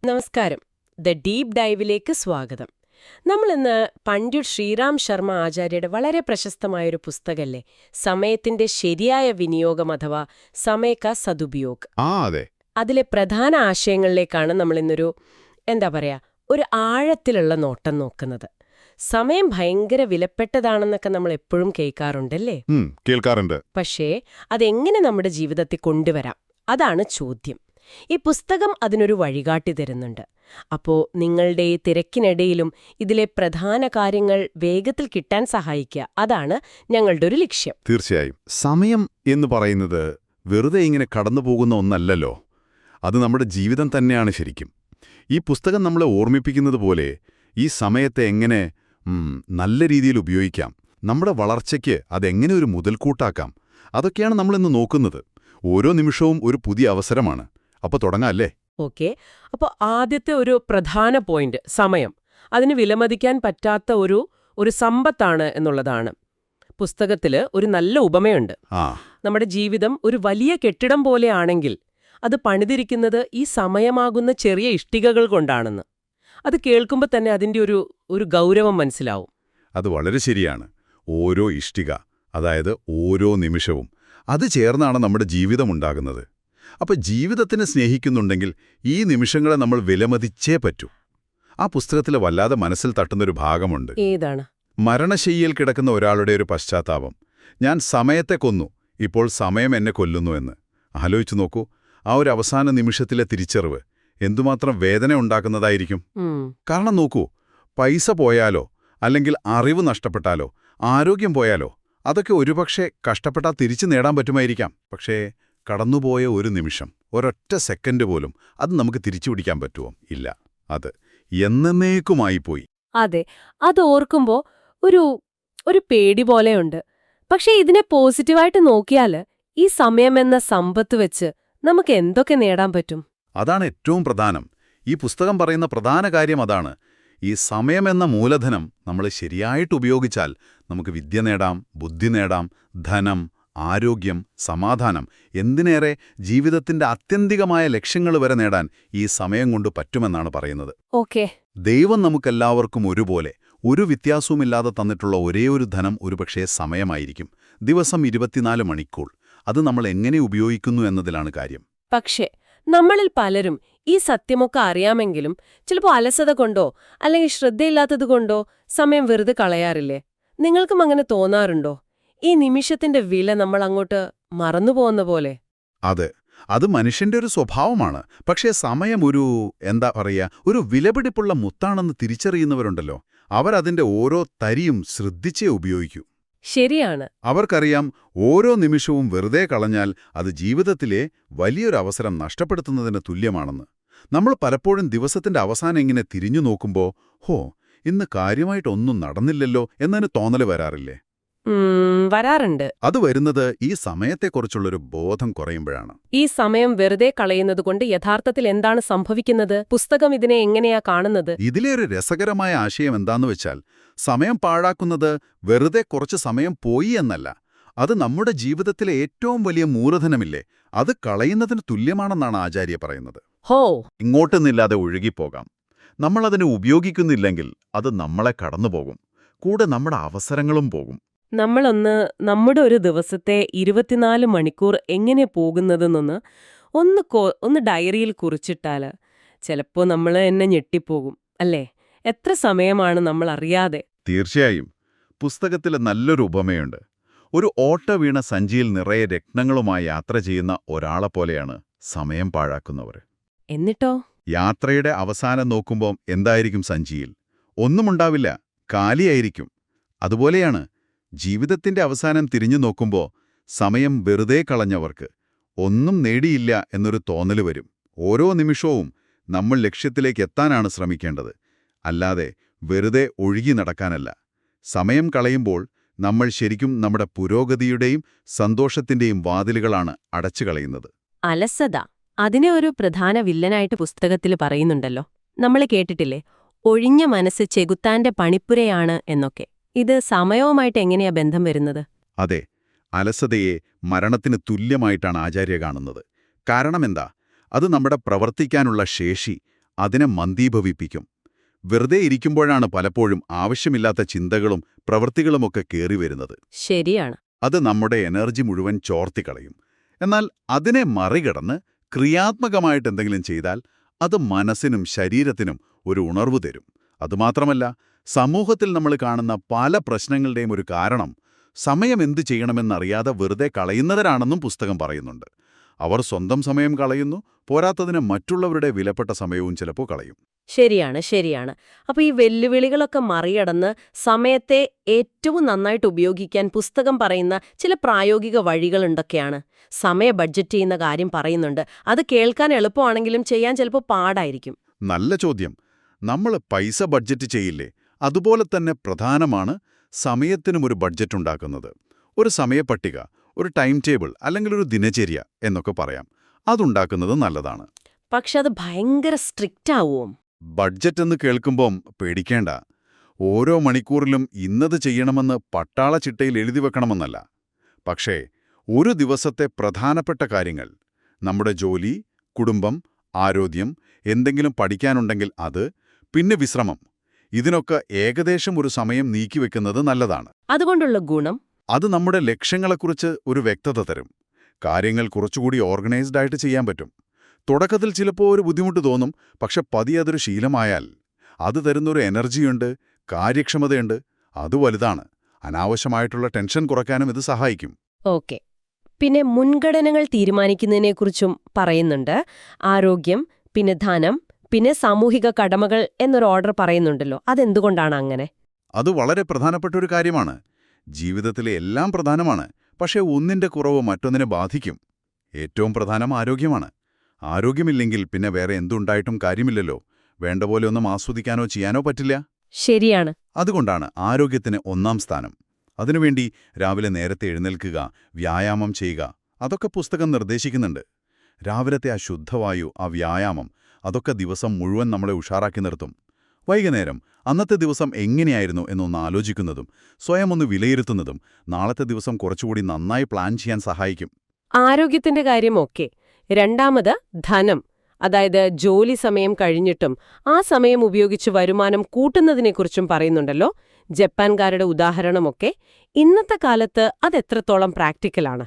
നമസ്കാരം. The deep ഡൈവിലേക്ക് സ്വാഗതം. നമ്മളിന്ന് പണ്ഡിറ്റ് ശ്രീറാം ശർമ്മ ആചാര്യയുടെ വളരെ പ്രശസ്തമായൊരു പുസ്തകല്ലേ, സമയത്തിന്റെ ശരിയായ വിനിയോഗം അഥവാ സമയ കാ സദുപയോഗ്. അതെ. അതിലെ പ്രധാന ആശയങ്ങളിലേക്കാണ് നമ്മളിന്നൊരു ഒരു ആഴത്തിലുള്ള നോട്ടം നോക്കുന്നത്. സമയം ഭയങ്കര വിലപ്പെട്ടതാണെന്നൊക്കെ നമ്മൾ എപ്പോഴും കേൾക്കാറുണ്ടല്ലേ? കേൾക്കാറുണ്ട്. പക്ഷേ അതെങ്ങനെ നമ്മുടെ ജീവിതത്തിൽ കൊണ്ടുവരാം, അതാണ് ചോദ്യം. ഈ പുസ്തകം അതിനൊരു വഴികാട്ടി തരുന്നുണ്ട്. അപ്പോ നിങ്ങളുടെ ഈ തിരക്കിനിടയിലും ഇതിലെ പ്രധാന കാര്യങ്ങൾ വേഗത്തിൽ കിട്ടാൻ സഹായിക്കുക, അതാണ് ഞങ്ങളുടെ ഒരു ലക്ഷ്യം. തീർച്ചയായും. സമയം എന്ന് പറയുന്നത് വെറുതെ ഇങ്ങനെ കടന്നുപോകുന്ന ഒന്നല്ലല്ലോ. അത് നമ്മുടെ ജീവിതം തന്നെയാണ് ശരിക്കും. ഈ പുസ്തകം നമ്മളെ ഓർമ്മിപ്പിക്കുന്നത് പോലെ ഈ സമയത്തെ എങ്ങനെ നല്ല രീതിയിൽ ഉപയോഗിക്കാം, നമ്മുടെ വളർച്ചയ്ക്ക് അതെങ്ങനെ ഒരു മുതൽക്കൂട്ടാക്കാം, അതൊക്കെയാണ് നമ്മളിന്ന് നോക്കുന്നത്. ഓരോ നിമിഷവും ഒരു പുതിയ അവസരമാണ്. അപ്പോൾ തുടങ്ങാല്ലേ? ഓക്കെ. അപ്പോൾ ആദ്യത്തെ ഒരു പ്രധാന പോയിന്റ്, സമയം അതിന് വിലമതിക്കാൻ പറ്റാത്ത ഒരു സമ്പത്താണ് എന്നുള്ളതാണ്. പുസ്തകത്തിൽ ഒരു നല്ല ഉപമയുണ്ട്. നമ്മുടെ ജീവിതം ഒരു വലിയ കെട്ടിടം പോലെയാണെങ്കിൽ അത് പണിതിരിക്കുന്നത് ഈ സമയമാകുന്ന ചെറിയ ഇഷ്ടികകൾ കൊണ്ടാണെന്ന്. അത് കേൾക്കുമ്പോൾ തന്നെ അതിൻ്റെ ഒരു ഗൗരവം മനസ്സിലാവും. അത് വളരെ ശരിയാണ്. ഓരോ ഇഷ്ടിക, അതായത് ഓരോ നിമിഷവും, അത് ചേർന്നാണ് നമ്മുടെ ജീവിതം ഉണ്ടാകുന്നത്. അപ്പോൾ ജീവിതത്തിനെ സ്നേഹിക്കുന്നുണ്ടെങ്കിൽ ഈ നിമിഷങ്ങളെ നമ്മൾ വിലമതിച്ചേ പറ്റൂ. ആ പുസ്തകത്തിൽ വല്ലാതെ മനസ്സിൽ തട്ടുന്നൊരു ഭാഗമുണ്ട്. ഏതാണ്? മരണശയ്യയിൽ കിടക്കുന്ന ഒരാളുടെ ഒരു പശ്ചാത്താപം. ഞാൻ സമയത്തെ കൊന്നു, ഇപ്പോൾ സമയം എന്നെ കൊല്ലുന്നു എന്ന്. ആലോചിച്ചു നോക്കൂ, ആ ഒരു അവസാന നിമിഷത്തിലെ തിരിച്ചറിവ് എന്തുമാത്രം വേദന ഉണ്ടാക്കുന്നതായിരിക്കും. കാരണം നോക്കൂ, പൈസ പോയാലോ, അല്ലെങ്കിൽ അറിവ് നഷ്ടപ്പെട്ടാലോ, ആരോഗ്യം പോയാലോ, അതൊക്കെ ഒരുപക്ഷെ കഷ്ടപ്പെട്ടാൽ തിരിച്ചു നേടാൻ പറ്റുമായിരിക്കാം. പക്ഷേ കടന്നുപോയ ഒരു നിമിഷം, ഒരൊറ്റ സെക്കൻഡ് പോലും അത് നമുക്ക് തിരിച്ചുപിടിക്കാൻ പറ്റുമോ? ഇല്ല. അത് എന്നേക്കുമായി പോയി. അതെ, അത് ഓർക്കുമ്പോൾ ഒരു പേടി പോലെയുണ്ട്. പക്ഷേ ഇതിനെ പോസിറ്റീവായിട്ട് നോക്കിയാൽ ഈ സമയമെന്ന സമ്പത്ത് വെച്ച് നമുക്ക് എന്തൊക്കെ നേടാൻ പറ്റും? അതാണ് ഏറ്റവും പ്രധാനം. ഈ പുസ്തകം പറയുന്ന പ്രധാന കാര്യം അതാണ്. ഈ സമയമെന്ന മൂലധനം നമ്മൾ ശരിയായിട്ട് ഉപയോഗിച്ചാൽ നമുക്ക് വിദ്യ നേടാം, ബുദ്ധി നേടാം, ധനം, ആരോഗ്യം, സമാധാനം, എന്തിനേറെ ജീവിതത്തിന്റെ ആത്യന്തികമായ ലക്ഷ്യങ്ങൾ വരെ നേടാൻ ഈ സമയം കൊണ്ട് പറ്റുമെന്നാണ് പറയുന്നത്. ഓക്കേ. ദൈവം നമുക്കെല്ലാവർക്കും ഒരുപോലെ, ഒരു വ്യത്യാസവുമില്ലാതെ തന്നിട്ടുള്ള ഒരേയൊരു ധനം ഒരുപക്ഷേ സമയമായിരിക്കും. ദിവസം 24 മണിക്കൂർ. അത് നമ്മൾ എങ്ങനെ ഉപയോഗിക്കുന്നു എന്നതിലാണ് കാര്യം. പക്ഷേ നമ്മളിൽ പലരും ഈ സത്യമൊക്കെ അറിയാമെങ്കിലും ചിലപ്പോൾ അലസത കൊണ്ടോ അല്ലെങ്കിൽ ശ്രദ്ധയില്ലാത്തതുകൊണ്ടോ സമയം വെറുതെ കളയാറില്ലേ? നിങ്ങൾക്കും അങ്ങനെ തോന്നാറുണ്ടോ? ഈ നിമിഷത്തിന്റെ വില നമ്മൾ അങ്ങോട്ട് മറന്നുപോകുന്ന പോലെ. അതെ, അത് മനുഷ്യന്റെ ഒരു സ്വഭാവമാണ്. പക്ഷേ സമയം ഒരു വിലപിടിപ്പുള്ള മുത്താണെന്ന് തിരിച്ചറിയുന്നവരുണ്ടല്ലോ, അവരതിന്റെ ഓരോ തരിയും ശ്രദ്ധിച്ചേ ഉപയോഗിക്കൂ. ശരിയാണ്. അവർക്കറിയാം, ഓരോ നിമിഷവും വെറുതെ കളഞ്ഞാൽ അത് ജീവിതത്തിലെ വലിയൊരു അവസരം നഷ്ടപ്പെടുത്തുന്നതിന് തുല്യമാണെന്ന്. നമ്മൾ പലപ്പോഴും ദിവസത്തിന്റെ അവസാനം ഇങ്ങനെ തിരിഞ്ഞു നോക്കുമ്പോൾ, ഇന്ന് കാര്യമായിട്ടൊന്നും നടന്നില്ലല്ലോ എന്നതിന് തോന്നല് വരാറില്ലേ? വരാറുണ്ട്. അത് വരുന്നത് ഈ സമയത്തെക്കുറിച്ചുള്ളൊരു ബോധം കുറയുമ്പോഴാണ്. ഈ സമയം വെറുതെ കളയുന്നതുകൊണ്ട് യഥാർത്ഥത്തിൽ എന്താണ് സംഭവിക്കുന്നത്? പുസ്തകം ഇതിനെ എങ്ങനെയാ കാണുന്നത്? ഇതിലെ ഒരു രസകരമായ ആശയം എന്താന്ന് വെച്ചാൽ, സമയം പാഴാക്കുന്നത് വെറുതെ കുറച്ച് സമയം പോയി എന്നല്ല, അത് നമ്മുടെ ജീവിതത്തിലെ ഏറ്റവും വലിയ മൂലധനമില്ലേ, അത് കളയുന്നതിന് തുല്യമാണെന്നാണ് ആചാര്യ പറയുന്നത്. ഇങ്ങോട്ടൊന്നില്ലാതെ ഒഴുകിപ്പോകാം. നമ്മളതിനെ ഉപയോഗിക്കുന്നില്ലെങ്കിൽ അത് നമ്മളെ കടന്നുപോകും. കൂടെ നമ്മുടെ അവസരങ്ങളും പോകും. നമ്മുടെ ഒരു ദിവസത്തെ 24 മണിക്കൂർ എങ്ങനെ പോകുന്നതെന്നൊന്ന് ഒന്ന് ഡയറിയിൽ കുറിച്ചിട്ടാല് ചിലപ്പോ നമ്മൾ എന്നെ ഞെട്ടിപ്പോകും, അല്ലേ? എത്ര സമയമാണ് നമ്മൾ അറിയാതെ. തീർച്ചയായും. പുസ്തകത്തിൽ നല്ലൊരു ഉപമയുണ്ട്. ഒരു ഓട്ട വീണ സഞ്ചിയിൽ നിറയെ രത്നങ്ങളുമായി യാത്ര ചെയ്യുന്ന ഒരാളെപ്പോലെയാണ് സമയം പാഴാക്കുന്നവർ. എന്നിട്ടോ? യാത്രയുടെ അവസാനം നോക്കുമ്പോൾ എന്തായിരിക്കും സഞ്ചിയിൽ? ഒന്നുമുണ്ടാവില്ല, കാലിയായിരിക്കും. അതുപോലെയാണ് ജീവിതത്തിന്റെ അവസാനം തിരിഞ്ഞു നോക്കുമ്പോൾ സമയം വെറുതെ കളഞ്ഞവർക്ക് ഒന്നും നേടിയില്ല എന്നൊരു തോന്നല് വരും. ഓരോ നിമിഷവും നമ്മൾ ലക്ഷ്യത്തിലേക്ക് എത്താനാണ് ശ്രമിക്കേണ്ടത്, അല്ലാതെ വെറുതെ ഒഴുകി നടക്കാനല്ല. സമയം കളയുമ്പോൾ നമ്മൾ ശരിക്കും നമ്മുടെ പുരോഗതിയുടെയും സന്തോഷത്തിന്റെയും വാതിലുകളാണ് അടച്ചു കളയുന്നത്. അലസത, അതിനെ ഒരു പ്രധാന വില്ലനായിട്ട് പുസ്തകത്തിൽ പറയുന്നുണ്ടല്ലോ. നമ്മൾ കേട്ടിട്ടില്ലേ, ഒഴിഞ്ഞ മനസ്സ് ചെകുത്താന്റെ പണിപ്പുരയാണ് എന്നൊക്കെ. ഇത് സമയവുമായിട്ട് എങ്ങനെയാ ബന്ധം വരുന്നത്? അതെ, അലസതയെ മരണത്തിന് തുല്യമായിട്ടാണ് ആചാര്യ കാണുന്നത്. കാരണമെന്താ? അത് നമ്മുടെ പ്രവർത്തിക്കാനുള്ള ശേഷി, അതിനെ മന്ദീഭവിപ്പിക്കും. വെറുതെ ഇരിക്കുമ്പോഴാണ് പലപ്പോഴും ആവശ്യമില്ലാത്ത ചിന്തകളും പ്രവൃത്തികളുമൊക്കെ കേറിവരുന്നത്. ശരിയാണ്. അത് നമ്മുടെ എനർജി മുഴുവൻ ചോർത്തിക്കളയും. എന്നാൽ അതിനെ മറികടന്ന് ക്രിയാത്മകമായിട്ട് എന്തെങ്കിലും ചെയ്താൽ അത് മനസ്സിനും ശരീരത്തിനും ഒരു ഉണർവ് തരും. അതുമാത്രമല്ല, സമൂഹത്തിൽ നമ്മൾ കാണുന്ന പല പ്രശ്നങ്ങളുടെയും ഒരു കാരണം സമയം എന്തു ചെയ്യണമെന്നറിയാതെ വെറുതെ കളയുന്നവരാണെന്നും പുസ്തകം പറയുന്നുണ്ട്. അവർ സ്വന്തം സമയം കളയുന്നു, പോരാത്തതിന് മറ്റുള്ളവരുടെ വിലപ്പെട്ട സമയവും ചിലപ്പോൾ കളയും. ശരിയാണ്. അപ്പൊ ഈ വെല്ലുവിളികളൊക്കെ മറികടന്ന് സമയത്തെ ഏറ്റവും നന്നായിട്ട് ഉപയോഗിക്കാൻ പുസ്തകം പറയുന്ന ചില പ്രായോഗിക വഴികളുണ്ടൊക്കെയാണ്. സമയ ബഡ്ജറ്റ് ചെയ്യുന്ന കാര്യം പറയുന്നുണ്ട്. അത് കേൾക്കാൻ എളുപ്പമാണെങ്കിലും ചെയ്യാൻ ചിലപ്പോൾ പാടായിരിക്കും. നല്ല ചോദ്യം. നമ്മൾ പൈസ ബഡ്ജറ്റ് ചെയ്യില്ലേ? അതുപോലെ തന്നെ പ്രധാനമാണ് സമയത്തിനും ഒരു ബഡ്ജറ്റ് ഉണ്ടാക്കുന്നത്. ഒരു സമയപ്പട്ടിക, ഒരു ടൈം ടേബിൾ അല്ലെങ്കിൽ ഒരു ദിനചര്യ എന്നൊക്കെ പറയാം. അതുണ്ടാക്കുന്നത് നല്ലതാണ്. പക്ഷെ അത് ഭയങ്കര സ്ട്രിക്റ്റ് ആവുമോ? ബഡ്ജറ്റ് എന്ന് കേൾക്കുമ്പം പേടിക്കേണ്ട. ഓരോ മണിക്കൂറിലും ഇന്നത് ചെയ്യണമെന്ന് പട്ടാള ചിട്ടയിൽ എഴുതി വെക്കണമെന്നല്ല. പക്ഷേ ഒരു ദിവസത്തെ പ്രധാനപ്പെട്ട കാര്യങ്ങൾ, നമ്മുടെ ജോലി, കുടുംബം, ആരോഗ്യം, എന്തെങ്കിലും പഠിക്കാനുണ്ടെങ്കിൽ അത്, പിന്നെ വിശ്രമം, ഇതിനൊക്കെ ഏകദേശം ഒരു സമയം നീക്കിവെക്കുന്നത് നല്ലതാണ്. അതുകൊണ്ടുള്ള ഗുണം? അത് നമ്മുടെ ലക്ഷ്യങ്ങളെക്കുറിച്ച് ഒരു വ്യക്തത തരും. കാര്യങ്ങൾ കുറച്ചുകൂടി ഓർഗനൈസ്ഡ് ആയിട്ട് ചെയ്യാൻ പറ്റും. തുടക്കത്തിൽ ചിലപ്പോൾ ഒരു ബുദ്ധിമുട്ട് തോന്നും, പക്ഷെ പതിയെ അതൊരു ശീലമായാൽ അത് തരുന്നൊരു എനർജിയുണ്ട്, കാര്യക്ഷമതയുണ്ട്. അത് വലുതാണ്. അനാവശ്യമായിട്ടുള്ള ടെൻഷൻ കുറയ്ക്കാനും ഇത് സഹായിക്കും. ഓക്കെ. പിന്നെ മുൻഗണനകൾ തീരുമാനിക്കുന്നതിനെക്കുറിച്ചും പറയുന്നുണ്ട്. ആരോഗ്യം, പിന്നെ ധനം, പിന്നെ സാമൂഹിക കടമകൾ എന്നൊരു ഓർഡർ പറയുന്നുണ്ടല്ലോ. അതെന്തുകൊണ്ടാണ് അങ്ങനെ? അത് വളരെ പ്രധാനപ്പെട്ട ഒരു കാര്യമാണ്. ജീവിതത്തിലെ എല്ലാം പ്രധാനമാണ്, പക്ഷേ ഒന്നിന്റെ കുറവ് മറ്റൊന്നിനെ ബാധിക്കും. ഏറ്റവും പ്രധാനം ആരോഗ്യമാണ്. ആരോഗ്യമില്ലെങ്കിൽ പിന്നെ വേറെ എന്തുണ്ടായിട്ടും കാര്യമില്ലല്ലോ. വേണ്ട പോലെ ഒന്നും ആസ്വദിക്കാനോ ചെയ്യാനോ പറ്റില്ല. ശരിയാണ്. അതുകൊണ്ടാണ് ആരോഗ്യത്തിന് ഒന്നാം സ്ഥാനം. അതിനുവേണ്ടി രാവിലെ നേരത്തെ എഴുന്നേൽക്കുക, വ്യായാമം ചെയ്യുക, അതൊക്കെ പുസ്തകം നിർദ്ദേശിക്കുന്നുണ്ട്. രാവിലത്തെ ആ ശുദ്ധവായു, ആ വ്യായാമം, അതൊക്കെ ദിവസം മുഴുവൻ നമ്മളെ ഉഷാറാക്കി നിർത്തും. വൈകുന്നേരം അന്നത്തെ ദിവസം എങ്ങനെയായിരുന്നു എന്നൊന്ന് ആലോചിക്കുന്നതും സ്വയം ഒന്ന് വിലയിരുത്തുന്നതും നാളത്തെ ദിവസം കുറച്ചുകൂടി നന്നായി പ്ലാൻ ചെയ്യാൻ സഹായിക്കും. ആരോഗ്യത്തിന്റെ കാര്യമൊക്കെ. രണ്ടാമത് ധനം, അതായത് ജോലി സമയം കഴിഞ്ഞിട്ടും ആ സമയം ഉപയോഗിച്ച് വരുമാനം കൂട്ടുന്നതിനെക്കുറിച്ചും പറയുന്നുണ്ടല്ലോ. ജപ്പാൻകാരുടെ ഉദാഹരണമൊക്കെ. ഇന്നത്തെ കാലത്ത് അതെത്രത്തോളം പ്രാക്ടിക്കലാണ്?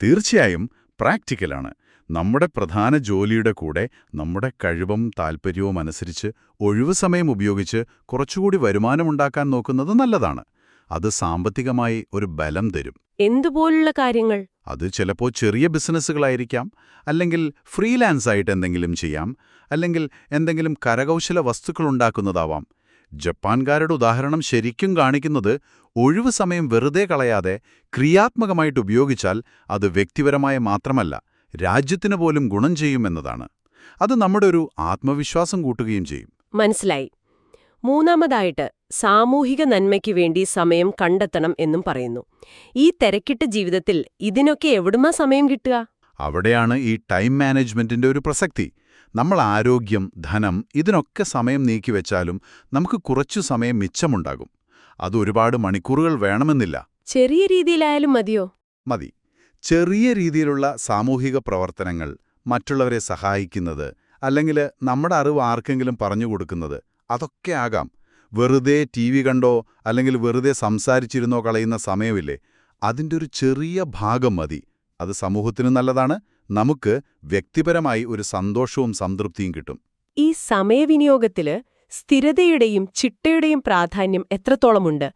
തീർച്ചയായും പ്രാക്ടിക്കലാണ്. നമ്മുടെ പ്രധാന ജോലിയുടെ കൂടെ നമ്മുടെ കഴിവും താൽപ്പര്യവും അനുസരിച്ച് ഒഴിവു സമയം ഉപയോഗിച്ച് കുറച്ചുകൂടി വരുമാനമുണ്ടാക്കാൻ നോക്കുന്നത് നല്ലതാണ്. അത് സാമ്പത്തികമായി ഒരു ബലം തരും. എന്തുപോലുള്ള കാര്യങ്ങൾ? അത് ചിലപ്പോൾ ചെറിയ ബിസിനസ്സുകളായിരിക്കാം, അല്ലെങ്കിൽ ഫ്രീലാൻസ് ആയിട്ട് എന്തെങ്കിലും ചെയ്യാം, അല്ലെങ്കിൽ എന്തെങ്കിലും കരകൗശല വസ്തുക്കളുണ്ടാക്കുന്നതാവാം. ജപ്പാൻകാരുടെ ഉദാഹരണം ശരിക്കും കാണിക്കുന്നത് ഒഴിവു സമയം വെറുതെ കളയാതെ ക്രിയാത്മകമായിട്ട് ഉപയോഗിച്ചാൽ അത് വ്യക്തിപരമായ മാത്രമല്ല, രാജ്യത്തിന് പോലും ഗുണം ചെയ്യുമെന്നതാണ്. അത് നമ്മുടെ ഒരു ആത്മവിശ്വാസം കൂട്ടുകയും ചെയ്യും. മനസ്സിലായി. മൂന്നാമതായിട്ട് സാമൂഹിക നന്മയ്ക്ക് വേണ്ടി സമയം കണ്ടെത്തണം എന്നും പറയുന്നു. ഈ തിരക്കിട്ട ജീവിതത്തിൽ ഇതിനൊക്കെ എവിടുമാ സമയം കിട്ടുക? അവിടെയാണ് ഈ ടൈം മാനേജ്മെന്റിന്റെ ഒരു പ്രസക്തി. നമ്മൾ ആരോഗ്യം, ധനം, ഇതിനൊക്കെ സമയം നീക്കിവെച്ചാലും നമുക്ക് കുറച്ചു സമയം മിച്ചമുണ്ടാകും. അത് ഒരുപാട് മണിക്കൂറുകൾ വേണമെന്നില്ല. ചെറിയ രീതിയിലായാലും മതിയോ? മതി. ചെറിയ രീതിയിലുള്ള സാമൂഹിക പ്രവർത്തനങ്ങൾ, മറ്റുള്ളവരെ സഹായിക്കുന്നത്, അല്ലെങ്കിൽ നമ്മുടെ അറിവ് ആർക്കെങ്കിലും പറഞ്ഞുകൊടുക്കുന്നത്, അതൊക്കെ ആകാം. വെറുതെ TV കണ്ടോ അല്ലെങ്കിൽ വെറുതെ സംസാരിച്ചിരുന്നോ കളയുന്ന സമയമില്ലേ, അതിൻ്റെ ഒരു ചെറിയ ഭാഗം മതി. അത് സമൂഹത്തിനും നല്ലതാണ്, നമുക്ക് വ്യക്തിപരമായി ഒരു സന്തോഷവും സംതൃപ്തിയും കിട്ടും. ഈ സമയവിനിയോഗത്തില് സ്ഥിരതയുടെയും ചിട്ടയുടെയും പ്രാധാന്യം എത്രത്തോളമുണ്ട്?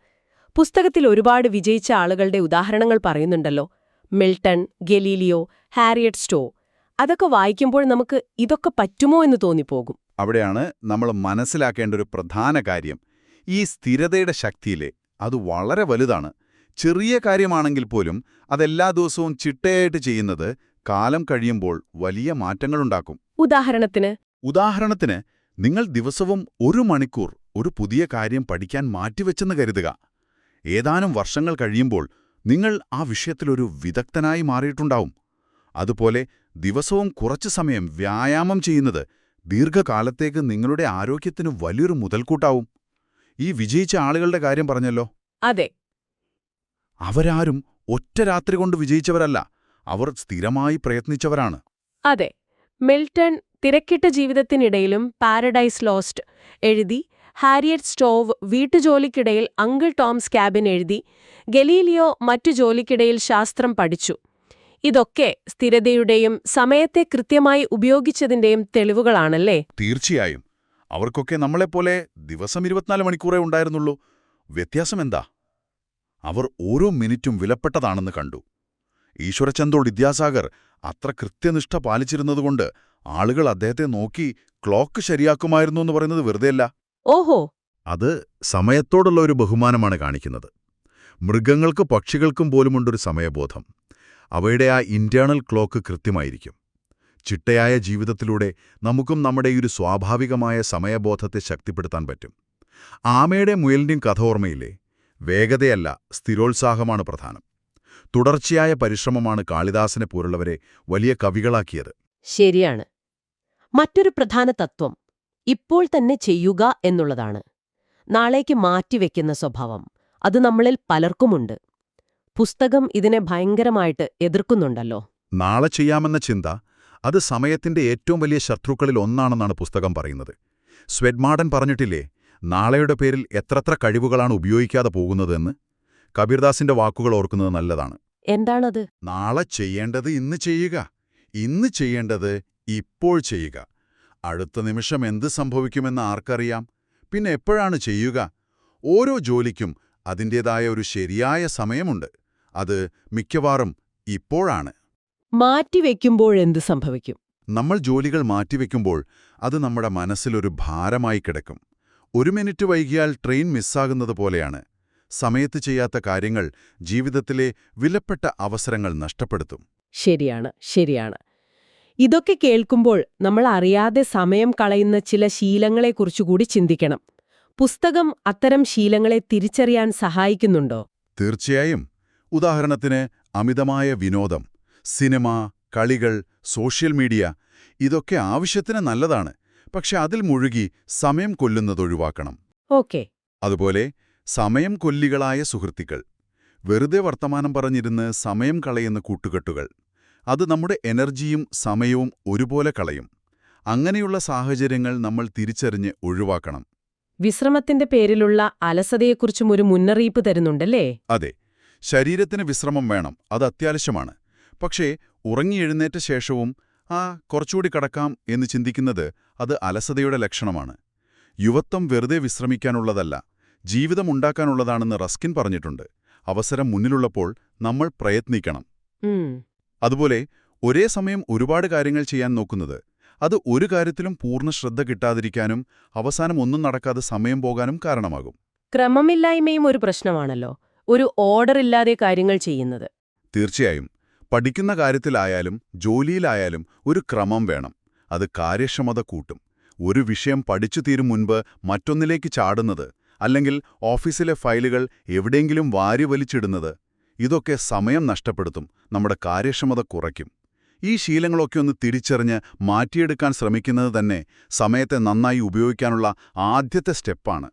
പുസ്തകത്തിൽ ഒരുപാട് വിജയിച്ച ആളുകളുടെ ഉദാഹരണങ്ങൾ പറയുന്നുണ്ടല്ലോ. മിൽട്ടൺ, ഗലീലിയോ, ഹാരിയറ്റ് സ്റ്റോ. അതൊക്കെ വായിക്കുമ്പോൾ നമുക്ക് ഇതൊക്കെ പറ്റുമോ എന്ന് തോന്നിപ്പോകും. അവിടെയാണ് നമ്മൾ മനസ്സിലാക്കേണ്ട ഒരു പ്രധാന കാര്യം. ഈ സ്ഥിരതയുടെ ശക്തിയിലെ അത് വളരെ വലുതാണ്. ചെറിയ കാര്യമാണെങ്കിൽ പോലും അതെല്ലാ ദിവസവും ചിട്ടയായിട്ട് ചെയ്യുന്നത് കാലം കഴിയുമ്പോൾ വലിയ മാറ്റങ്ങളുണ്ടാക്കും. ഉദാഹരണത്തിന് നിങ്ങൾ ദിവസവും 1 മണിക്കൂർ ഒരു പുതിയ കാര്യം പഠിക്കാൻ മാറ്റിവെച്ചെന്ന് കരുതുക. ഏതാനും വർഷങ്ങൾ കഴിയുമ്പോൾ നിങ്ങൾ ആ വിഷയത്തിലൊരു വിദഗ്ധനായി മാറിയിട്ടുണ്ടാവും. അതുപോലെ ദിവസവും കുറച്ചു സമയം വ്യായാമം ചെയ്യുന്നത് ദീർഘകാലത്തേക്ക് നിങ്ങളുടെ ആരോഗ്യത്തിന് വലിയൊരു മുതൽക്കൂട്ടാവും. ഈ വിജയിച്ച ആളുകളുടെ കാര്യം പറഞ്ഞല്ലോ. അതെ. അവരാരും ഒറ്റ രാത്രി കൊണ്ട് വിജയിച്ചവരല്ല, അവർ സ്ഥിരമായി പ്രയത്നിച്ചവരാണ്. അതെ. മിൽട്ടൺ തിരക്കിട്ട ജീവിതത്തിനിടയിലും പാരഡൈസ് ലോസ്റ്റ് എഴുതി, ഹാരിയറ്റ് സ്റ്റോവ് വീട്ടുജോലിക്കിടയിൽ അങ്കിൾ ടോംസ് ക്യാബിൻ എഴുതി, ഗലീലിയോ മറ്റു ജോലിക്കിടയിൽ ശാസ്ത്രം പഠിച്ചു. ഇതൊക്കെ സ്ഥിരതയുടെയും സമയത്തെ കൃത്യമായി ഉപയോഗിച്ചതിന്റെയും തെളിവുകളാണല്ലേ? തീർച്ചയായും. അവർക്കൊക്കെ നമ്മളെപ്പോലെ ദിവസം 24 മണിക്കൂറേ ഉണ്ടായിരുന്നുള്ളൂ. വ്യത്യാസമെന്താ? അവർ ഓരോ മിനിറ്റും വിലപ്പെട്ടതാണെന്ന് കണ്ടു. ഈശ്വരചന്ദ്രോട് വിദ്യാസാഗർ അത്ര കൃത്യനിഷ്ഠ പാലിച്ചിരുന്നതുകൊണ്ട് ആളുകൾ അദ്ദേഹത്തെ നോക്കി ക്ലോക്ക് ശരിയാക്കുമായിരുന്നു എന്ന് പറയുന്നത് വെറുതെയല്ല. ഓഹോ. അത് സമയത്തോടുള്ള ഒരു ബഹുമാനമാണ് കാണിക്കുന്നത്. മൃഗങ്ങൾക്കും പക്ഷികൾക്കും പോലുമുണ്ടൊരു സമയബോധം. അവയുടെ ആ ഇന്റേണൽ ക്ലോക്ക് കൃത്യമായിരിക്കും. ചിട്ടയായ ജീവിതത്തിലൂടെ നമുക്കും നമ്മുടെ ഈ ഒരു സ്വാഭാവികമായ സമയബോധത്തെ ശക്തിപ്പെടുത്താൻ പറ്റും. ആമയുടെ മുയലിന്റെയും കഥ ഓർമ്മയില്ലേ? വേഗതയല്ല, സ്ഥിരോത്സാഹമാണ് പ്രധാനം. തുടർച്ചയായ പരിശ്രമമാണ് കാളിദാസനെ പോലുള്ളവരെ വലിയ കവികളാക്കിയത്. ശരിയാണ്. മറ്റൊരു പ്രധാന തത്വം ഇപ്പോൾ തന്നെ ചെയ്യുക എന്നുള്ളതാണ്. നാളേക്ക് മാറ്റിവെക്കുന്ന സ്വഭാവം അത് നമ്മളിൽ പലർക്കുമുണ്ട്. പുസ്തകം ഇതിനെ ഭയങ്കരമായിട്ട് എതിർക്കുന്നുണ്ടല്ലോ. നാളെ ചെയ്യാമെന്ന ചിന്ത അത് സമയത്തിന്റെ ഏറ്റവും വലിയ ശത്രുക്കളിൽ ഒന്നാണെന്നാണ് പുസ്തകം പറയുന്നത്. സ്വെഡ്മാഡൻ പറഞ്ഞിട്ടില്ലേ, നാളെയുടെ പേരിൽ എത്രത്ര കഴിവുകളാണ് ഉപയോഗിക്കാതെ പോകുന്നതെന്ന്? കബീർദാസിന്റെ വാക്കുകൾ ഓർക്കുന്നത് നല്ലതാണ്. എന്താണത്? നാളെ ചെയ്യേണ്ടത് ഇന്ന് ചെയ്യുക, ഇന്ന് ചെയ്യേണ്ടത് ഇപ്പോൾ ചെയ്യുക. അടുത്ത നിമിഷം എന്ത് സംഭവിക്കുമെന്ന് ആർക്കറിയാം? പിന്നെ എപ്പോഴാണ് ചെയ്യുക? ഓരോ ജോലിക്കും അതിൻ്റേതായ ഒരു ശരിയായ സമയമുണ്ട്. അത് മിക്കവാറും ഇപ്പോഴാണ്. മാറ്റിവെക്കുമ്പോഴെന്ത് സംഭവിക്കും? നമ്മൾ ജോലികൾ മാറ്റിവെക്കുമ്പോൾ അത് നമ്മുടെ മനസ്സിലൊരു ഭാരമായി കിടക്കും. 1 മിനിറ്റ് വൈകിയാൽ ട്രെയിൻ മിസ്സാകുന്നത് പോലെയാണ്. സമയത്ത് ചെയ്യാത്ത കാര്യങ്ങൾ ജീവിതത്തിലെ വിലപ്പെട്ട അവസരങ്ങൾ നഷ്ടപ്പെടുത്തും. ശരിയാണ്. ഇതൊക്കെ കേൾക്കുമ്പോൾ നമ്മൾ അറിയാതെ സമയം കളയുന്ന ചില ശീലങ്ങളെക്കുറിച്ചുകൂടി ചിന്തിക്കണം. പുസ്തകം അത്തരം ശീലങ്ങളെ തിരിച്ചറിയാൻ സഹായിക്കുന്നുണ്ടോ? തീർച്ചയായും. ഉദാഹരണത്തിന് അമിതമായ വിനോദം, സിനിമ, കളികൾ, സോഷ്യൽ മീഡിയ ഇതൊക്കെ ആവശ്യത്തിന് നല്ലതാണ്. പക്ഷെ അതിൽ മുഴുകി സമയം കൊല്ലുന്നതൊഴിവാക്കണം. ഓക്കെ. അതുപോലെ സമയം കൊല്ലികളായ സുഹൃത്തുക്കൾ, വെറുതെ വർത്തമാനം പറഞ്ഞിരുന്ന് സമയം കളയുന്ന കൂട്ടുകെട്ടുകൾ, അത് നമ്മുടെ എനർജിയും സമയവും ഒരുപോലെ കളയും. അങ്ങനെയുള്ള സാഹചര്യങ്ങൾ നമ്മൾ തിരിച്ചറിഞ്ഞ് ഒഴിവാക്കണം. വിശ്രമത്തിന്റെ പേരിലുള്ള അലസതയെക്കുറിച്ചും ഒരു മുന്നറിയിപ്പ് തരുന്നുണ്ടല്ലേ? അതെ, ശരീരത്തിന് വിശ്രമം വേണം, അത് അത്യാവശ്യമാണ്. പക്ഷേ ഉറങ്ങി എഴുന്നേറ്റ ശേഷവും കുറച്ചുകൂടി കടക്കാം എന്ന് ചിന്തിക്കുന്നത് അത് അലസതയുടെ ലക്ഷണമാണ്. യുവത്വം വെറുതെ വിശ്രമിക്കാനുള്ളതല്ല, ജീവിതം ഉണ്ടാക്കാനുള്ളതാണെന്ന് റസ്കിൻ പറഞ്ഞിട്ടുണ്ട്. അവസരം മുന്നിലുള്ളപ്പോൾ നമ്മൾ പ്രയത്നിക്കണം. അതുപോലെ ഒരേ സമയം ഒരുപാട് കാര്യങ്ങൾ ചെയ്യാൻ നോക്കുന്നത് അത് ഒരു കാര്യത്തിലും പൂർണ്ണ ശ്രദ്ധ കിട്ടാതിരിക്കാനും അവസാനം ഒന്നും നടക്കാതെ സമയം പോകാനും കാരണമാകും. ക്രമമില്ലായ്മയും ഒരു പ്രശ്നമാണല്ലോ, ഒരു ഓർഡർ ഇല്ലാതെ കാര്യങ്ങൾ ചെയ്യുന്നത്. തീർച്ചയായും. പഠിക്കുന്ന കാര്യത്തിലായാലും ജോലിയിലായാലും ഒരു ക്രമം വേണം. അത് കാര്യക്ഷമത കൂട്ടും. ഒരു വിഷയം പഠിച്ചു തീരും മുൻപ് മറ്റൊന്നിലേക്ക് ചാടുന്നത്, അല്ലെങ്കിൽ ഓഫീസിലെ ഫയലുകൾ എവിടെയെങ്കിലും വാരി വലിച്ചിടുന്നത്, ഇതൊക്കെ സമയം നഷ്ടപ്പെടുത്തും, നമ്മുടെ കാര്യക്ഷമത കുറയ്ക്കും. ഈ ശീലങ്ങളൊക്കെ ഒന്ന് തിരിച്ചറിഞ്ഞ് മാറ്റിയെടുക്കാൻ ശ്രമിക്കുന്നത് തന്നെ സമയത്തെ നന്നായി ഉപയോഗിക്കാനുള്ള ആദ്യത്തെ സ്റ്റെപ്പാണ്.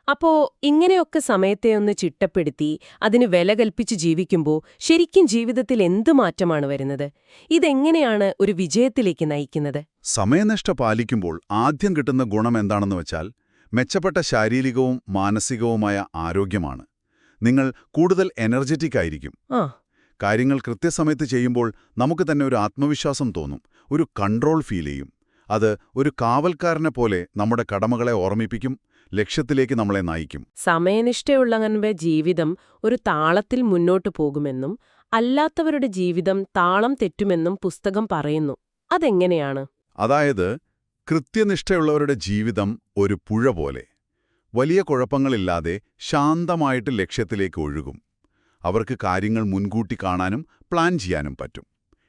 അപ്പോ ഇങ്ങനെയൊക്കെ സമയത്തെ ഒന്ന് ചിട്ടപ്പെടുത്തി അതിന് വില കൽപ്പിച്ച് ജീവിക്കുമ്പോൾ ശരിക്കും ജീവിതത്തിൽ എന്ത് മാറ്റമാണ് വരുന്നത്? ഇതെങ്ങനെയാണ് ഒരു വിജയത്തിലേക്ക് നയിക്കുന്നത്? സമയനിഷ്ഠ പാലിക്കുമ്പോൾ ആദ്യം കിട്ടുന്ന ഗുണം എന്താണെന്ന് വെച്ചാൽ മെച്ചപ്പെട്ട ശാരീരികവും മാനസികവുമായ ആരോഗ്യമാണ്. നിങ്ങൾ കൂടുതൽ എനർജറ്റിക് ആയിരിക്കും. കാര്യങ്ങൾ കൃത്യസമയത്ത് ചെയ്യുമ്പോൾ നമുക്ക് തന്നെ ഒരു ആത്മവിശ്വാസം തോന്നും, ഒരു കൺട്രോൾ ഫീൽ ചെയ്യും. അത് ഒരു കാവൽക്കാരനെ പോലെ നമ്മുടെ കടമകളെ ഓർമ്മിപ്പിക്കും, ലക്ഷ്യത്തിലേക്ക് നമ്മളെ നയിക്കും. സമയനിഷ്ഠയുള്ളവന്റെ ജീവിതം ഒരു താളത്തിൽ മുന്നോട്ടു പോകുമെന്നും അല്ലാത്തവരുടെ ജീവിതം താളം തെറ്റുമെന്നും പുസ്തകം പറയുന്നു. അതെങ്ങനെയാണ്? അതായത് കൃത്യനിഷ്ഠയുള്ളവരുടെ ജീവിതം ഒരു പുഴ പോലെ വലിയ കുഴപ്പങ്ങളില്ലാതെ ശാന്തമായിട്ട് ലക്ഷ്യത്തിലേക്ക് ഒഴുകും. അവർക്ക് കാര്യങ്ങൾ മുൻകൂട്ടി കാണാനും പ്ലാൻ ചെയ്യാനും പറ്റും.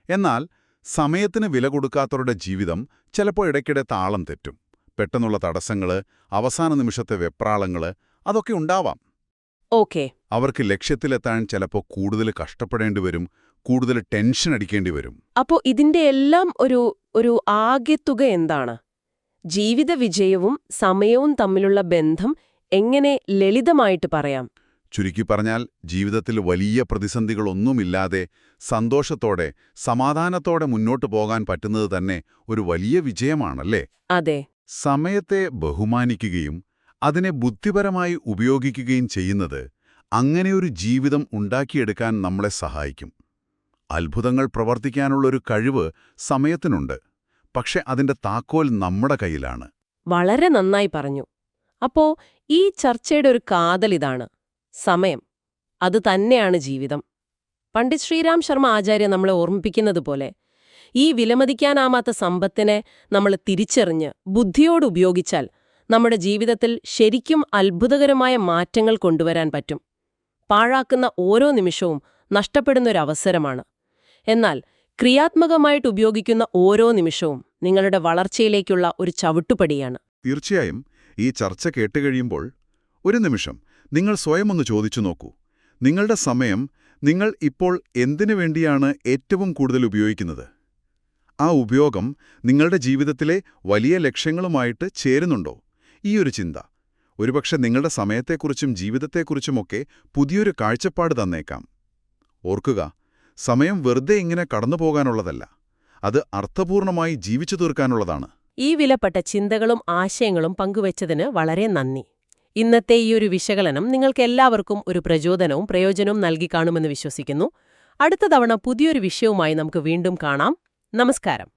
എന്നാൽ സമയത്തിന് വില കൊടുക്കാത്തവരുടെ ജീവിതം ചിലപ്പോൾ ഇടയ്ക്കിടെ താളം തെറ്റും. പെട്ടെന്നുള്ള തടസ്സങ്ങൾ, അവസാന നിമിഷത്തെ വെപ്രാളങ്ങൾ, അതൊക്കെ ഉണ്ടാവാം. ഓക്കെ. അവർക്ക് ലക്ഷ്യത്തിലെത്താൻ ചിലപ്പോൾ കൂടുതൽ കഷ്ടപ്പെടേണ്ടി വരും, കൂടുതൽ ടെൻഷൻ അടിക്കേണ്ടി വരും. അപ്പോൾ ഇതിന്റെ എല്ലാം ഒരു ആകെത്തുക എന്താണ്? ജീവിത വിജയവും സമയവും തമ്മിലുള്ള ബന്ധം എങ്ങനെ ലളിതമായിട്ട് പറയാം? ചുരുക്കി പറഞ്ഞാൽ ജീവിതത്തിൽ വലിയ പ്രതിസന്ധികളൊന്നുമില്ലാതെ സന്തോഷത്തോടെ സമാധാനത്തോടെ മുന്നോട്ടു പോകാൻ പറ്റുന്നത് തന്നെ ഒരു വലിയ വിജയമാണല്ലേ? അതെ. സമയത്തെ ബഹുമാനിക്കുകയും അതിനെ ബുദ്ധിപരമായി ഉപയോഗിക്കുകയും ചെയ്യുന്നത് അങ്ങനെയൊരു ജീവിതം ഉണ്ടാക്കിയെടുക്കാൻ നമ്മളെ സഹായിക്കും. അത്ഭുതങ്ങൾ പ്രവർത്തിക്കാനുള്ളൊരു കഴിവ് സമയത്തിനുണ്ട്. പക്ഷെ അതിന്റെ താക്കോൽ നമ്മുടെ കയ്യിലാണ്. വളരെ നന്നായി പറഞ്ഞു. അപ്പോ ഈ ചർച്ചയുടെ ഒരു കാതലിതാണ്: സമയം അത് തന്നെയാണ് ജീവിതം. പണ്ഡിറ്റ് ശ്രീരാം ശർമ്മ ആചാര്യ നമ്മളെ ഓർമ്മിപ്പിക്കുന്നത് പോലെ ഈ വിലമതിക്കാനാവാത്ത സമ്പത്തിനെ നമ്മൾ തിരിച്ചറിഞ്ഞ് ബുദ്ധിയോട് ഉപയോഗിച്ചാൽ നമ്മുടെ ജീവിതത്തിൽ ശരിക്കും അത്ഭുതകരമായ മാറ്റങ്ങൾ കൊണ്ടുവരാൻ പറ്റും. പാഴാക്കുന്ന ഓരോ നിമിഷവും നഷ്ടപ്പെടുന്നൊരവസരമാണ്. എന്നാൽ ക്രിയാത്മകമായിട്ട് ഉപയോഗിക്കുന്ന ഓരോ നിമിഷവും നിങ്ങളുടെ വളർച്ചയിലേക്കുള്ള ഒരു ചവിട്ടുപടിയാണ്. തീർച്ചയായും. ഈ ചർച്ച കേട്ടുകഴിയുമ്പോൾ ഒരു നിമിഷം നിങ്ങൾ സ്വയം ഒന്ന് ചോദിച്ചു നോക്കൂ. നിങ്ങളുടെ സമയം നിങ്ങൾ ഇപ്പോൾ എന്തിനു വേണ്ടിയാണ് ഏറ്റവും കൂടുതൽ ഉപയോഗിക്കുന്നത്? ആ ഉപയോഗം നിങ്ങളുടെ ജീവിതത്തിലെ വലിയ ലക്ഷ്യങ്ങളുമായിട്ട് ചേരുന്നുണ്ടോ? ഈയൊരു ചിന്ത ഒരുപക്ഷെ നിങ്ങളുടെ സമയത്തെക്കുറിച്ചും ജീവിതത്തെക്കുറിച്ചുമൊക്കെ പുതിയൊരു കാഴ്ചപ്പാട് തന്നേക്കാം. ഓർക്കുക, സമയം വെറുതെ ഇങ്ങനെ കടന്നുപോകാനുള്ളതല്ല. അത് അർത്ഥപൂർണമായി ജീവിച്ചു തീർക്കാനുള്ളതാണ്. ഈ വിലപ്പെട്ട ചിന്തകളും ആശയങ്ങളും പങ്കുവച്ചതിന് വളരെ നന്ദി. ഇന്നത്തെ ഈയൊരു വിശകലനം നിങ്ങൾക്കെല്ലാവർക്കും ഒരു പ്രചോദനവും പ്രയോജനവും നൽകി കാണുമെന്ന് വിശ്വസിക്കുന്നു. അടുത്ത തവണ പുതിയൊരു വിഷയവുമായി നമുക്ക് വീണ്ടും കാണാം. നമസ്കാരം.